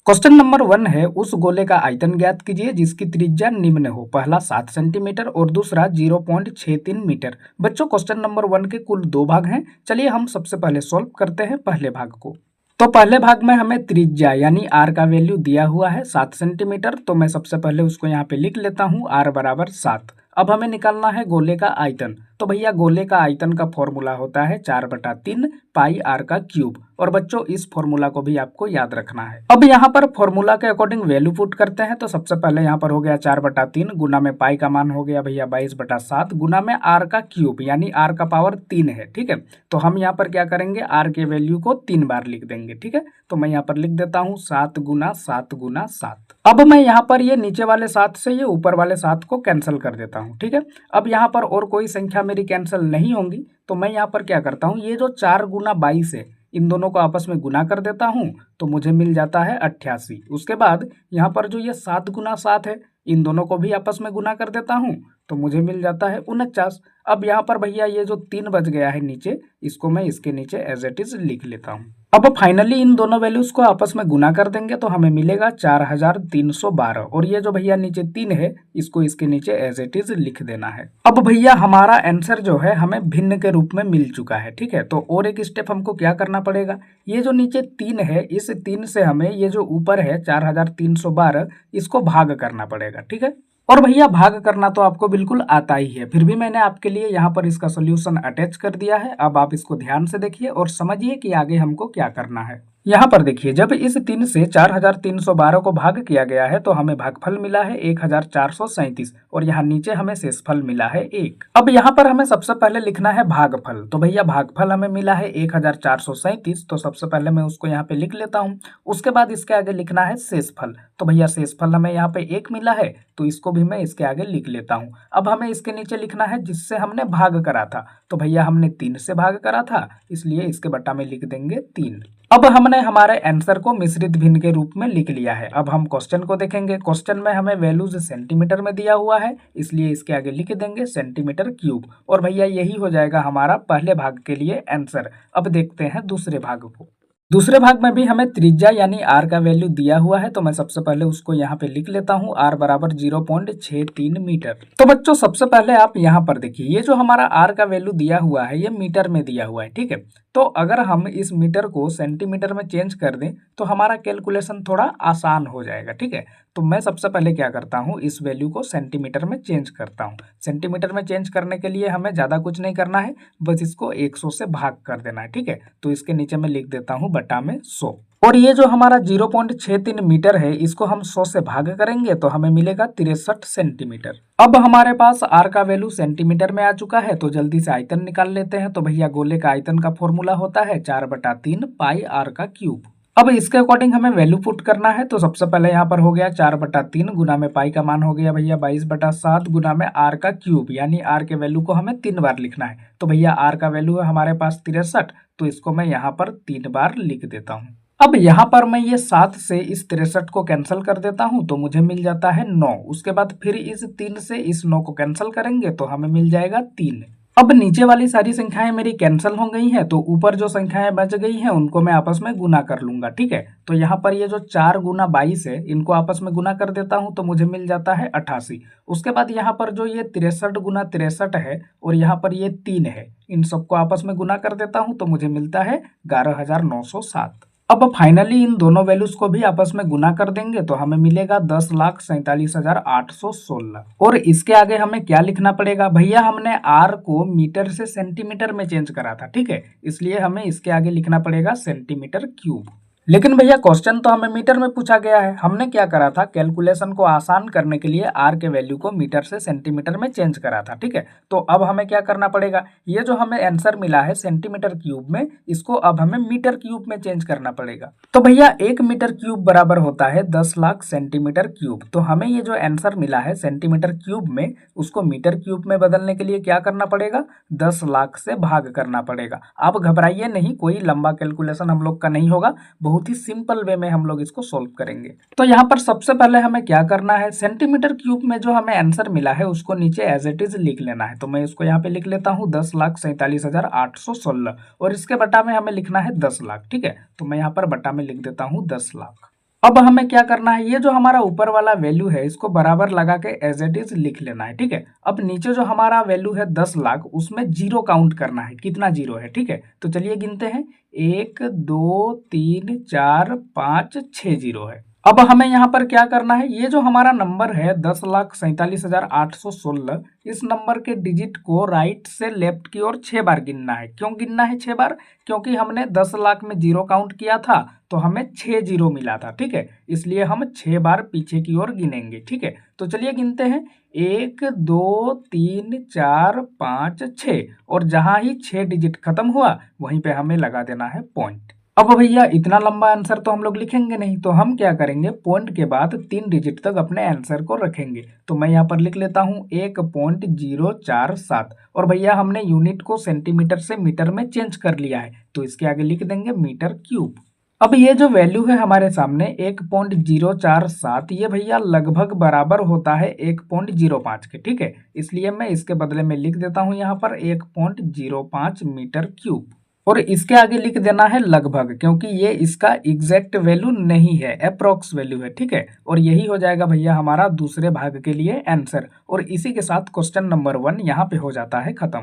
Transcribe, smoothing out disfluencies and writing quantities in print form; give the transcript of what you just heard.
Question number 1 है, उस गोले का आयतन ज्ञात कीजिए जिसकी त्रिज्या निम्न हो। पहला 7 सेंटीमीटर और दूसरा 0.63 मीटर। बच्चों क्वेश्चन नंबर 1 के कुल 2 भाग हैं। चलिए हम सबसे पहले सॉल्व करते हैं पहले भाग को। तो पहले भाग में हमें त्रिज्या यानी आर का वैल्यू दिया हुआ है 7 सेंटीमीटर। तो मैं सबसे पहले उसको यहाँ पे लिख लेता हूँ, आर बराबर 7। अब हमें निकालना है गोले का आयतन। तो भैया गोले का आयतन का फॉर्मूला होता है 4/3 पाई आर का क्यूब। और बच्चों इस फॉर्मूला को भी आपको याद रखना है। अब यहाँ पर फॉर्मूला के अकॉर्डिंग वैल्यू पुट करते हैं। तो सबसे पहले यहाँ पर हो गया 4/3 गुना में पाई का मान हो गया भैया 22/7 गुना में आर का क्यूब यानी आर का पावर 3 है। ठीक है, तो हम यहाँ पर क्या करेंगे, आर के वैल्यू को 3 बार लिख देंगे। ठीक है, तो मैं यहाँ पर लिख देता हूँ 7 गुना 7 गुना 7। अब मैं यहाँ पर ये नीचे वाले 7 से ये ऊपर वाले 7 को कैंसिल कर देता हूँ। ठीक है, अब यहाँ पर और कोई संख्या मेरी कैंसिल नहीं होंगी। तो मैं यहाँ पर क्या करता हूँ, ये जो 4 गुना 22 है इन दोनों को आपस में गुना कर देता हूँ तो मुझे मिल जाता है 88। उसके बाद यहाँ पर जो ये 7 गुना 7 है इन दोनों को भी आपस में गुना कर देता हूँ तो मुझे मिल जाता है 49। अब यहाँ पर भैया ये जो 3 बच गया है नीचे, इसको मैं इसके नीचे एज इट इज लिख लेता हूँ। अब फाइनली इन दोनों वैल्यूज को आपस में गुना कर देंगे तो हमें मिलेगा 4312। और ये जो भैया नीचे 3 है इसको इसके नीचे एज इट इज लिख देना है। अब भैया हमारा आंसर जो है हमें भिन्न के रूप में मिल चुका है। ठीक है, तो और एक स्टेप हमको क्या करना पड़ेगा, ये जो नीचे 3 है इस 3 से हमें ये जो ऊपर है 4312 इसको भाग करना पड़ेगा। ठीक है, और भैया भाग करना तो आपको बिल्कुल आता ही है, फिर भी मैंने आपके लिए यहाँ पर इसका सोल्यूशन अटैच कर दिया है। अब आप इसको ध्यान से देखिए और समझिए कि आगे हमको क्या करना है। यहाँ पर देखिए, जब इस 3 से 4312 को भाग किया गया है तो हमें भागफल मिला है 1437 और यहाँ नीचे हमें शेषफल मिला है 1। अब यहाँ पर हमें सबसे पहले लिखना है भागफल। तो भैया भागफल हमें मिला है 1437, तो सबसे पहले मैं उसको यहाँ पे लिख लेता हूँ। उसके बाद इसके आगे लिखना है शेषफल। तो भैया शेषफल हमें यहाँ पे 1 मिला है तो इसको भी मैं इसके आगे लिख लेता हूँ। अब हमें इसके नीचे लिखना है जिससे हमने भाग करा था। तो भैया हमने 3 से भाग करा था इसलिए इसके बटा में लिख देंगे 3। अब हमने हमारे आंसर को मिश्रित भिन्न के रूप में लिख लिया है। अब हम क्वेश्चन को देखेंगे। क्वेश्चन में हमें वैल्यूज सेंटीमीटर में दिया हुआ है इसलिए इसके आगे लिख देंगे सेंटीमीटर क्यूब। और भैया यही हो जाएगा हमारा पहले भाग के लिए आंसर। अब देखते हैं दूसरे भाग को। दूसरे भाग में भी हमें त्रिज्या यानी आर का वैल्यू दिया हुआ है तो मैं सबसे पहले उसको यहाँ पे लिख लेता हूँ, आर बराबर 0.63 मीटर। तो बच्चों सबसे पहले आप यहाँ पर देखिए, ये जो हमारा आर का वैल्यू दिया हुआ है ये मीटर में दिया हुआ है। ठीक है, तो अगर हम इस मीटर को सेंटीमीटर में चेंज कर दें तो हमारा कैलकुलेशन थोड़ा आसान हो जाएगा। ठीक है, तो मैं सबसे पहले क्या करता हूँ, इस वैल्यू को सेंटीमीटर में चेंज करता हूँ। सेंटीमीटर में चेंज करने के लिए हमें ज़्यादा कुछ नहीं करना है, बस इसको 100 से भाग कर देना है। ठीक है, तो इसके नीचे मैं लिख देता हूँ बटा में 100। और ये जो हमारा 0.63 मीटर है इसको हम 100 से भाग करेंगे तो हमें मिलेगा 63 सेंटीमीटर। अब हमारे पास आर का वैल्यू सेंटीमीटर में आ चुका है तो जल्दी से आयतन निकाल लेते हैं। तो भैया गोले का आयतन का फॉर्मूला होता है 4/3 पाई आर का क्यूब। अब इसके अकॉर्डिंग हमें वैल्यू पुट करना है। तो सबसे पहले यहाँ पर हो गया 4/3 गुना में पाई का मान हो गया भैया 22/7 गुना में आर का क्यूब यानी आर के वैल्यू को हमें 3 बार लिखना है। तो भैया आर का वैल्यू है हमारे पास 63 तो इसको मैं यहाँ पर 3 बार लिख देता हूँ। अब यहाँ पर मैं ये 7 से इस 63 को कैंसिल कर देता हूँ तो मुझे मिल जाता है 9। उसके बाद फिर इस 3 से इस 9 को कैंसिल करेंगे तो हमें मिल जाएगा 3। अब नीचे वाली सारी संख्याएं मेरी कैंसिल हो गई हैं तो ऊपर जो संख्याएं बच गई हैं उनको मैं आपस में गुना कर लूंगा। ठीक है, तो यहाँ पर ये जो 4 गुना 22 है इनको आपस में गुना कर देता हूँ तो मुझे मिल जाता है 88। उसके बाद यहाँ पर जो ये 63 गुना 63 है और यहाँ पर ये 3 है, इन सबको आपस में गुना कर देता हूँ तो मुझे मिलता है 11,907। अब फाइनली इन दोनों वैल्यूज को भी आपस में गुना कर देंगे तो हमें मिलेगा 10,47,816। और इसके आगे हमें क्या लिखना पड़ेगा, भैया हमने आर को मीटर से सेंटीमीटर में चेंज करा था। ठीक है, इसलिए हमें इसके आगे लिखना पड़ेगा सेंटीमीटर क्यूब। लेकिन भैया क्वेश्चन तो हमें मीटर में पूछा गया है, हमने क्या करा था, कैलकुलेशन को आसान करने के लिए आर के वैल्यू को मीटर से सेंटीमीटर में चेंज करा था। ठीक है, तो अब हमें क्या करना पड़ेगा, ये जो हमें आंसर मिला है सेंटीमीटर क्यूब में इसको अब हमें मीटर क्यूब में चेंज करना पड़ेगा। तो भैया 1 मीटर क्यूब बराबर होता है 10 लाख सेंटीमीटर क्यूब। तो हमें ये जो आंसर मिला है सेंटीमीटर क्यूब में उसको मीटर क्यूब में बदलने के लिए क्या करना पड़ेगा, 10 लाख से भाग करना पड़ेगा। आप घबराइए नहीं, कोई लंबा कैलकुलेशन हम लोग का नहीं होगा, बहुत ही सिंपल वे में हम लोग इसको सॉल्व करेंगे। तो यहाँ पर सबसे पहले हमें क्या करना है, सेंटीमीटर क्यूब में जो हमें आंसर मिला है उसको नीचे एज इट इज लिख लेना है। तो मैं इसको यहाँ पे लिख लेता हूँ 10,47,816 और इसके बटा में हमें लिखना है 10 लाख। ठीक है, तो मैं यहाँ पर बटा में लिख देता हूँ 10 लाख। अब हमें क्या करना है, ये जो हमारा ऊपर वाला वैल्यू है इसको बराबर लगा के एज इट इज लिख लेना है। ठीक है, अब नीचे जो हमारा वैल्यू है 10 लाख, उसमें जीरो काउंट करना है, कितना जीरो है। ठीक है, तो चलिए गिनते हैं, 1 2 3 4 5 6 जीरो है। अब हमें यहाँ पर क्या करना है, ये जो हमारा नंबर है 10,47,816, इस नंबर के डिजिट को राइट से लेफ्ट की ओर 6 बार गिनना है। क्यों गिनना है 6 बार? क्योंकि हमने 10 लाख में जीरो काउंट किया था तो हमें 6 जीरो मिला था। ठीक है, इसलिए हम 6 बार पीछे की ओर गिनेंगे। ठीक है, तो चलिए गिनते हैं, 1 2 3 4 5 6, और जहां ही 6 डिजिट खत्म हुआ वहीं पे हमें लगा देना है पॉइंट। अब भैया इतना लंबा आंसर तो हम लोग लिखेंगे नहीं, तो हम क्या करेंगे, पॉइंट के बाद 3 डिजिट तक अपने आंसर को रखेंगे। तो मैं यहाँ पर लिख लेता हूँ 1.047, और भैया हमने यूनिट को सेंटीमीटर से मीटर में चेंज कर लिया है, तो इसके आगे लिख देंगे मीटर क्यूब। अब ये जो वैल्यू है हमारे सामने 1.047, ये भैया लगभग बराबर होता है 1.05 के। ठीक है, इसलिए मैं इसके बदले में लिख देता हूँ यहाँ पर 1.05 मीटर क्यूब, और इसके आगे लिख देना है लगभग, क्योंकि ये इसका एग्जैक्ट वैल्यू नहीं है, अप्रोक्स वैल्यू है। ठीक है, और यही हो जाएगा भैया हमारा दूसरे भाग के लिए आंसर, और इसी के साथ क्वेश्चन नंबर 1 यहाँ पे हो जाता है खत्म।